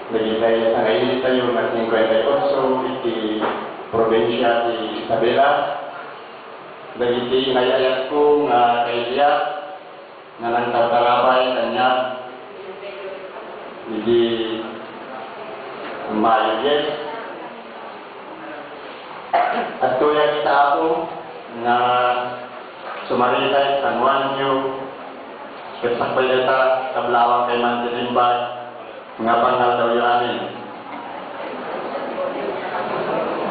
Nagitay sa ngayon tayo ng 58 iti probinsya di Isabela. Nagiti inayayat ko nga kaiya nga nagtatarabay kanya di Mayes. At tuya kita ako nga sumaritay San Juanyo kasakbay data kablawang kay Mantilimba nga pangal daw yung amin.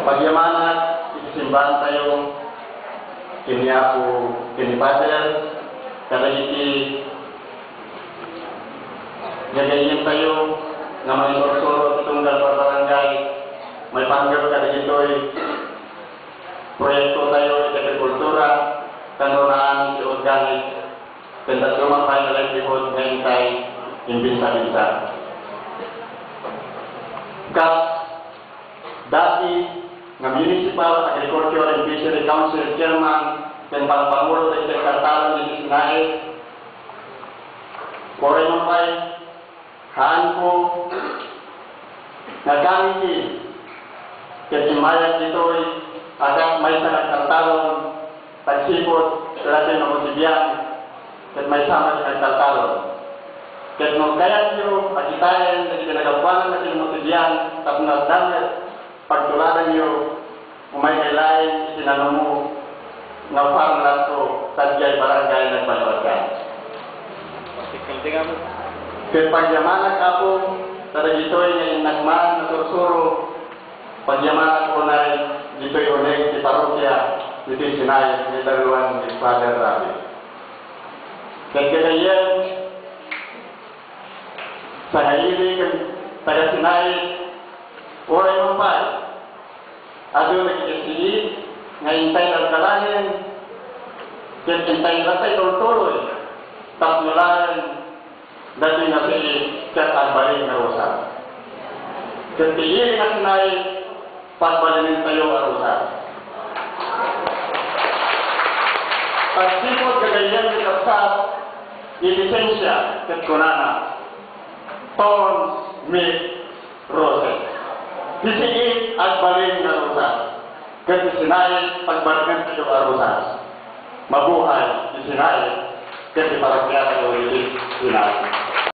Pagyamanat, isimbahan tayo kini ako, kini Pader, kalagiti gagayin tayo nga may sursuro itong galpa barangay, may panggap kalagito'y proyekto tayo iti agrikultura, kanunaan iti organic, tentat lumapay na livelihood ngayon kay imbinsa-binsa. Dati ng Municipal Agriculture and Fishery Council Chairman dan Pangulo ng Sekretary ni Sinae Kore Mampay haan ko nagamit katimayat dito'y agad may sa nagkartalon pagsipot natin ng Mutibyan at may sama sa nagkartalon. Ket nung kaya nyo, pagkitayan, na itinagabuan natin ng Mutibyan, tapos na dapat pagtularan nyo, umay kailain, itinanong mo, nga farm lang to, sadyay barangay nagbalbagan. Ket pagyamanak ako, tada dito'y ngayon nagman, natursuro, pagyamanak ko na dito'y unig, di parokya, dito'y Sinae, ni Daluan, ni Father Rabi. Ket kinayan, sa ngayon, taga Sinae, Oray Mampay, ado nag-iisili, ngayon tayo nagkalanin, kaya tayo tuloy, tapnulan, dati na si Kat Albaring na Rosa. Kaya tigirin na Sinae, pagbalinin tayo ang Rosa. Pagsipot kagayan ni Kapsat, ilisensya, kat kunana, Tons, Meat, Roses. Disiit at baling na Rosas. Kasi Sinae, pagbalikan tayo ang Rosas. Mabuhay, si Sinae, kasi parang kaya tayo ulit Sinae.